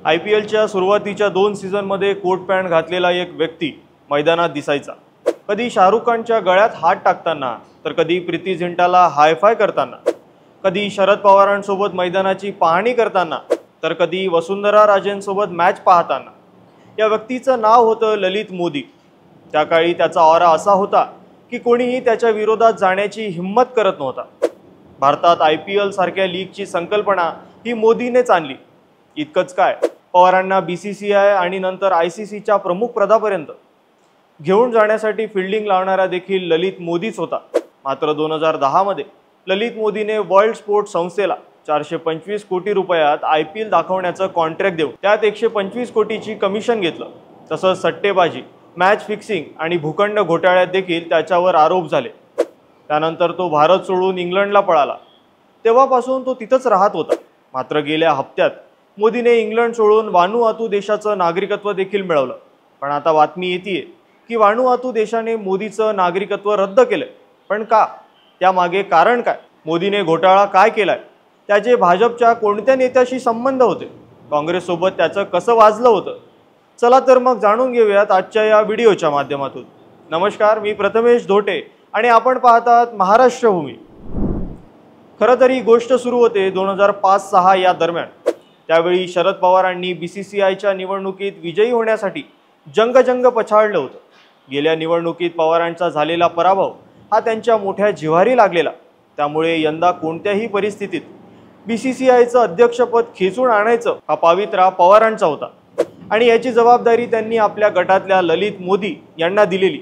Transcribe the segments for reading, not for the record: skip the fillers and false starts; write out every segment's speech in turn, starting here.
IPLच्या सुरुवातीच्या 2 सीझनमध्ये coat pant घातलेला एक व्यक्ती मैदानात दिसायचा। कधी शाहरुख खानच्या गळ्यात हात टाकताना, तर कधी प्रीती झिंटाला हायफाय करताना, कधी शरद पवारांसोबत मैदानाची पाहणी करताना, तर कधी वसुंधरा राजेंसोबत मॅच पाहताना। या व्यक्तीचं नाव होतं ललित मोदी। त्या काळी त्याचा ऑरा असा होता की कोणीही त्याच्या विरोधात जाण्याची हिम्मत करत नव्हता। भारतात IPL सारख्या लीगची संकल्पना ही मोदीनेच आणली। इतकंच काय, पवारांना BCCI आणि नंतर ICCच्या प्रमुख पदापर्यंत घेऊन जाण्यासाठी फील्डिंग लावणारा देखील ललित मोदीच होता। मात्र 2010 मध्ये ललित मोदीने वर्ल्ड स्पोर्ट्स संस्थेला 425 कोटी रुपयात IPL दाखवण्याचं कॉन्ट्रॅक्ट देऊन त्यात 125 कोटीची कमिशन घेतलं। तसंच सट्टेबाजी, मॅच फिक्सिंग आणि भूखंड घोटाळ्यात देखील त्याच्यावर आरोप झाले। त्यानंतर तो भारत सोडून इंग्लंडला पळाला। तेव्हापासून तो तिथंच राहत होता। मात्र गेल्या हप्त्यात मोदीने इंग्लंड सोडून वानुआतू देशाचं नागरिकत्व देखील मिळवलं। पण आता बातमी येते की वानुआतू देशाने मोदीचं नागरिकत्व रद्द केलंय। पण का? त्यामागे कारण काय? मोदीने घोटाळा काय केलाय? त्याचे भाजपच्या कोणत्या नेत्याशी संबंध होते? काँग्रेससोबत त्याचं कसं वाजलं होतं? चला तर मग जाणून घेऊयात आजच्या या व्हिडिओच्या माध्यमातून। नमस्कार, मी प्रथमेश धोटे आणि आपण पाहतात महाराष्ट्र भूमी। खरं तर ही गोष्ट सुरू होते 2005-06 या दरम्यान। त्यावेळी शरद पवारांनी BCCIच्या निवडणुकीत विजयी होण्यासाठी जंग पछाडलं होतं। गेल्या निवडणुकीत पवारांचा झालेला पराभव हा त्यांच्या मोठ्या जिव्हारी लागलेला। त्यामुळे यंदा कोणत्याही परिस्थितीत BCCIचं अध्यक्षपद खेचून आणायचं हा पावित्रा पवारांचा होता आणि याची जबाबदारी त्यांनी आपल्या गटातल्या ललित मोदी यांना दिलेली।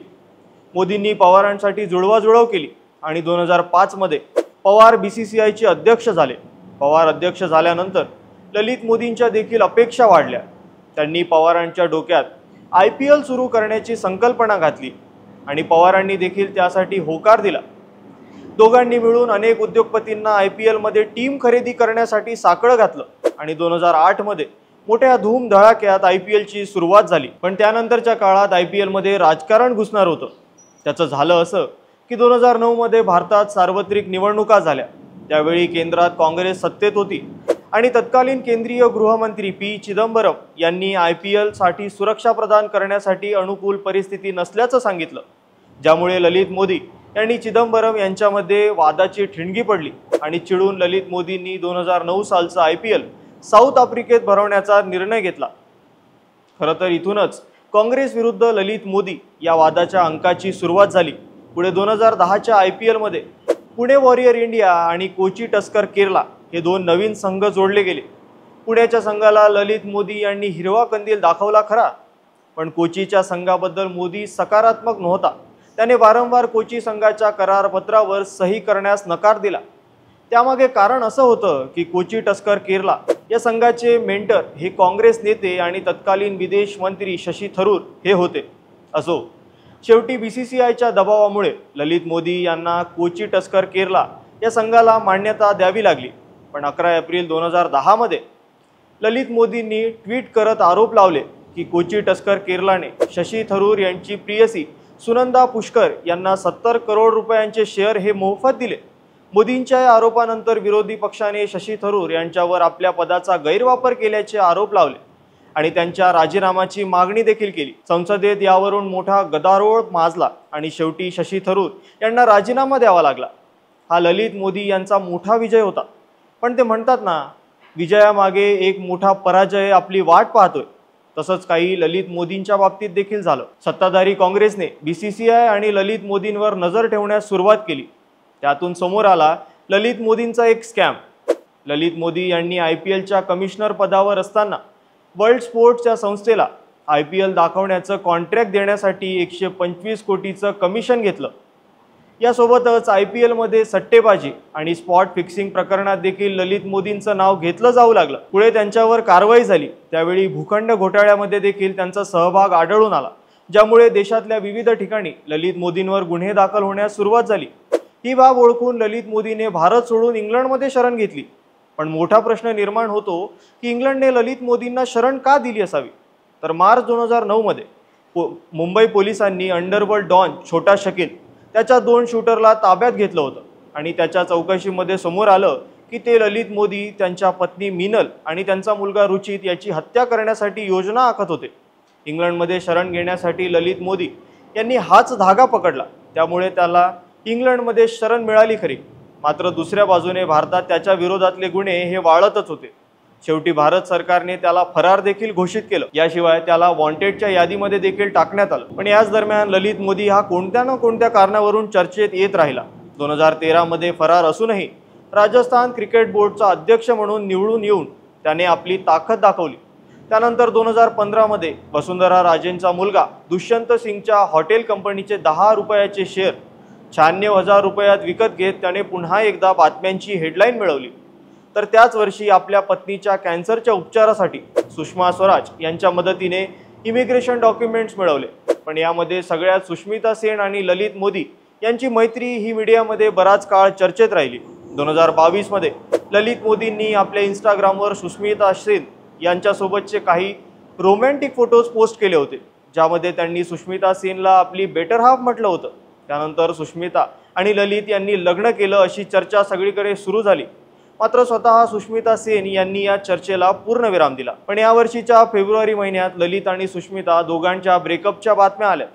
मोदींनी पवारांसाठी जुळवाजुळव केली आणि 2005 मध्ये पवार BCCIचे अध्यक्ष झाले। पवार अध्यक्ष झाल्यानंतर ललित मोदींच्या देखील अपेक्षा वाढल्या। त्यांनी पवारांच्या डोक्यात IPL सुरू करण्याची संकल्पना घातली आणि पवारांनी देखील त्यासाठी होकार दिला। दोघांनी मिळून अनेक उद्योगपतींना IPL मध्ये टीम खरेदी करण्यासाठी साकडं घातलं आणि 2008 मध्ये मोठ्या धूमधडाक्यात IPLची सुरुवात झाली। पण त्यानंतरच्या काळात IPL मध्ये राजकारण घुसणार होतं। त्याचं झालं असं की 2009 मध्ये भारतात सार्वत्रिक निवडणुका झाल्या। त्यावेळी केंद्रात काँग्रेस सत्तेत होती आणि तत्कालीन केंद्रीय गृहमंत्री P चिदंबरम यांनी IPL साठी सुरक्षा प्रदान करण्यासाठी अनुकूल परिस्थिती नसल्याचं सांगितलं। ज्यामुळे ललित मोदी यांनी चिदंबरम यांच्यामध्ये वादाची ठिणगी पडली आणि चिडून ललित मोदींनी 2009 सालचं IPL साऊथ आफ्रिकेत भरवण्याचा निर्णय घेतला। खरं तर इथूनच काँग्रेस विरुद्ध ललित मोदी या वादाच्या अंकाची सुरुवात झाली। पुढे 2010च्या IPL मध्ये पुणे वॉरियर इंडिया आणि कोची टस्कर केरला हे 2 नवीन संघ जोडले गेले। पुण्याच्या संघाला ललित मोदी यांनी हिरवा कंदील दाखवला खरा, पण कोचीच्या संघाबद्दल मोदी सकारात्मक नव्हता। त्याने वारंवार कोची संघाच्या करारपत्रावर सही करण्यास नकार दिला। त्यामागे कारण असं होतं की कोची टस्कर केरला या संघाचे मेंटर हे काँग्रेस नेते आणि तत्कालीन विदेश मंत्री शशी थरूर हे होते। असो, शेवटी BCCIच्या दबावामुळे ललित मोदी यांना कोची टस्कर केरला या संघाला मान्यता द्यावी लागली। पण 11 एप्रिल 2010 मध्ये ललित मोदींनी ट्विट करत आरोप लावले की कोची टस्कर केरलाने शशी थरूर यांची प्रियसी सुनंदा पुष्कर यांना 70 करोड रुपयांचे शेअर हे मोफत दिले। मोदींच्या या आरोपानंतर विरोधी पक्षाने शशी थरूर यांच्यावर आपल्या पदाचा गैरवापर केल्याचे आरोप लावले आणि त्यांच्या राजीनाम्याची मागणी देखील केली। संसदेत यावरून मोठा गदारोळ माजला आणि शेवटी शशी थरूर यांना राजीनामा द्यावा लागला। हा ललित मोदी यांचा मोठा विजय होता। पण ते म्हणतात ना, विजयामागे एक मोठा पराजय आपली वाट पाहतोय। तसंच काही ललित मोदींच्या बाबतीत देखील झालं। सत्ताधारी काँग्रेसने BCCI आणि ललित मोदींवर नजर ठेवण्यास सुरुवात केली। त्यातून समोर आला ललित मोदींचा एक स्कॅम। ललित मोदी यांनी IPLच्या कमिशनर पदावर असताना वर्ल्ड स्पोर्ट्स या संस्थेला IPL दाखवण्याचं कॉन्ट्रॅक्ट देण्यासाठी 125 कोटीचं कमिशन घेतलं। यासोबतच IPL मध्ये सट्टेबाजी आणि स्पॉट फिक्सिंग प्रकरणात देखील ललित मोदींचं नाव घेतलं जाऊ लागलं। पुढे त्यांच्यावर कारवाई झाली। त्यावेळी भूखंड घोटाळ्यामध्ये देखील त्यांचा सहभाग आढळून आला, ज्यामुळे देशातल्या विविध ठिकाणी ललित मोदींवर गुन्हे दाखल होण्यास सुरुवात झाली। ही बाब ओळखून ललित मोदीने भारत सोडून इंग्लंडमध्ये शरण घेतली। पण मोठा प्रश्न निर्माण होतो की इंग्लंडने ललित मोदींना शरण का दिली असावी? तर मार्च 2009 मध्ये मुंबई पोलिसांनी अंडरवर्ल्ड डॉन छोटा शकील त्याच्या 2 शूटरला ताब्यात घेतलं होतं आणि त्याच्या चौकशीमध्ये समोर आलं की ते ललित मोदी त्यांच्या पत्नी मिनल आणि त्यांचा मुलगा रुचित याची हत्या करण्यासाठी योजना आखत होते. इंग्लंडमध्ये शरण घेण्यासाठी ललित मोदी यांनी हाच धागा पकडला, त्यामुळे त्याला इंग्लंडमध्ये शरण मिळाली खरी, मात्र दुसऱ्या बाजूने भारतात त्याच्या विरोधातले गुन्हे हे वाढतच होते. शेवटी भारत सरकारने त्याला फरार देखील घोषित केलं. याशिवाय त्याला वॉन्टेडच्या यादीमध्ये देखील टाकण्यात आलं. पण याच दरम्यान ललित मोदी हा कोणत्या ना कोणत्या कारणावरून चर्चेत येत राहिला. 2013 मध्ये फरार असूनही राजस्थान क्रिकेट बोर्डचा अध्यक्ष म्हणून निवडून येऊन त्याने आपली ताकद दाखवली. त्यानंतर 2015 मध्ये वसुंधरा राजेंचा मुलगा दुष्यंत सिंगच्या हॉटेल कंपनीचे 10 रुपयाचे शेअर 96,000 रुपयात विकत घेत त्याने पुन्हा एकदा बातम्यांची हेडलाईन मिळवली. तर त्याच वर्षी आपल्या पत्नीच्या कॅन्सरच्या उपचारासाठी सुषमा स्वराज यांच्या मदतीने इमिग्रेशन डॉक्युमेंट्स मिळवले. पण यामध्ये सगळ्यात सुष्मिता सेन आणि ललित मोदी यांची मैत्री ही मीडियामध्ये बराच काळ चर्चेत राहिली. 2022 मध्ये ललित मोदींनी आपल्या इंस्टाग्रामवर सुष्मिता सेन यांच्यासोबतचे काही रोमॅन्टिक फोटोज पोस्ट केले होते, ज्यामध्ये त्यांनी सुष्मिता सेनला आपली बेटर हाफ म्हटलं होतं. त्यानंतर सुष्मिता आणि ललित यांनी लग्न केलं अशी चर्चा सगळीकडे सुरू झाली. मात्र स्वतः सुष्मिता सेन यांनी या चर्चेला पूर्णविराम दिला. पण यावर्षीच्या फेब्रुवारी महिन्यात ललित आणि सुष्मिता दोघांच्या ब्रेकअपच्या बातम्या आल्या.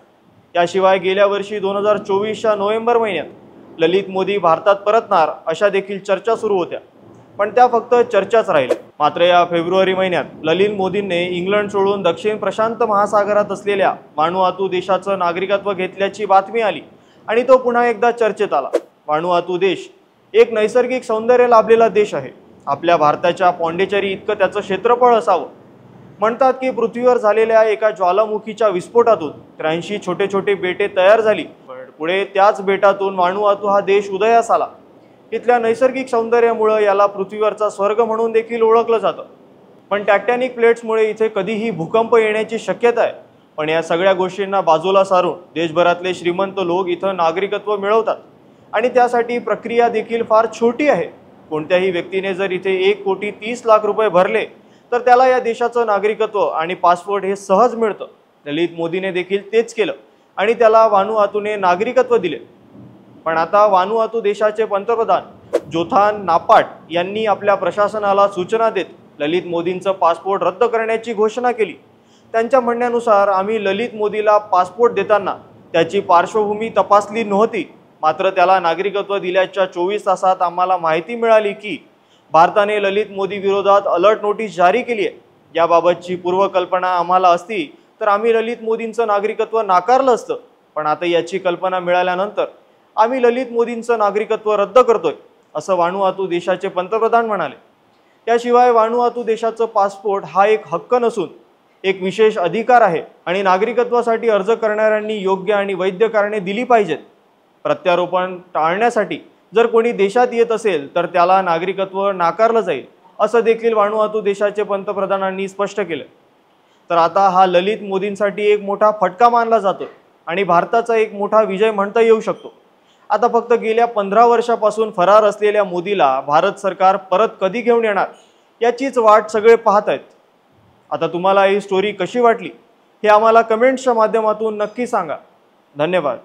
याशिवाय गेल्या वर्षी 2024च्या नोव्हेंबर महिन्यात ललित मोदी भारतात परतणार अशा देखील चर्चा सुरू होत्या, पण त्या फक्त चर्चाच राहिल्या. मात्र या फेब्रुवारी महिन्यात ललित मोदींनी इंग्लंड सोडून दक्षिण प्रशांत महासागरात असलेल्या वानुआतू देशाचं नागरिकत्व घेतल्याची बातमी आली आणि तो पुन्हा एकदा चर्चेत आला. वानुआतू देश एक नैसर्गिक सौंदर्य लाभलेला देश आहे. आपल्या भारताच्या पॉंडिचेरी इतकं त्याचं क्षेत्रफळ असावं. म्हणतात की पृथ्वीवर झालेल्या एका ज्वालामुखीच्या विस्फोटातून 83 छोटे छोटे बेटे तयार झाली. पुढे त्याच बेटातून वानुआतू हा देश उदयास आला. इथल्या नैसर्गिक सौंदर्यामुळे याला पृथ्वीवरचा स्वर्ग म्हणून देखील ओळखलं जातं. पण टॅक्टॅनिक प्लेट्समुळे इथे कधीही भूकंप येण्याची शक्यता आहे. पण या सगळ्या गोष्टींना बाजूला सारून देशभरातले श्रीमंत लोक इथं नागरिकत्व मिळवतात आणि त्यासाठी प्रक्रिया देखील फार छोटी आहे. कोणत्याही व्यक्तीने जर इथे 1,30,00,000 रुपये भरले तर त्याला या देशाचं नागरिकत्व आणि पासपोर्ट हे सहज मिळतं. ललित मोदीने देखील तेच केलं आणि त्याला वानुआतूने नागरिकत्व दिले. पण आता वानुआतू देशाचे पंतप्रधान जोथान नापाट यांनी आपल्या प्रशासनाला सूचना देत ललित मोदींचं पासपोर्ट रद्द करण्याची घोषणा केली. त्यांच्या म्हणण्यानुसार आम्ही ललित मोदीला पासपोर्ट देताना त्याची पार्श्वभूमी तपासली नव्हती, मात्र त्याला नागरिकत्व दिल्याच्या 24 तासात आम्हाला माहिती मिळाली की भारताने ललित मोदी विरोधात अलर्ट नोटीस जारी केली आहे. याबाबतची पूर्वकल्पना आम्हाला असती तर आम्ही ललित मोदींचं नागरिकत्व नाकारलं असतं, पण आता याची कल्पना मिळाल्यानंतर आम्ही ललित मोदींचं नागरिकत्व रद्द करतोय, असं वानुआतू देशाचे पंतप्रधान म्हणाले. याशिवाय वानुआतू देशाचं पासपोर्ट हा एक हक्क नसून एक विशेष अधिकार आहे आणि नागरिकत्वासाठी अर्ज करणाऱ्यांनी योग्य आणि वैध कारणे दिली पाहिजेत. प्रत्यारोपण टाळण्यासाठी जर कोणी देशात येत असेल तर त्याला नागरिकत्व नाकारलं जाईल, असं देखील वानुआतू देशाचे पंतप्रधानांनी स्पष्ट केलं. तर आता हा ललित मोदींसाठी एक मोठा फटका मानला जातो आणि भारताचा एक मोठा विजय म्हणता येऊ शकतो. आता फक्त गेल्या 15 वर्षापासून फरार असलेल्या मोदीला भारत सरकार परत कधी घेऊन येणार याचीच वाट सगळे पाहत आहेत. आता तुम्हाला ही स्टोरी कशी वाटली हे आम्हाला कमेंट्सच्या माध्यमातून नक्की सांगा. धन्यवाद.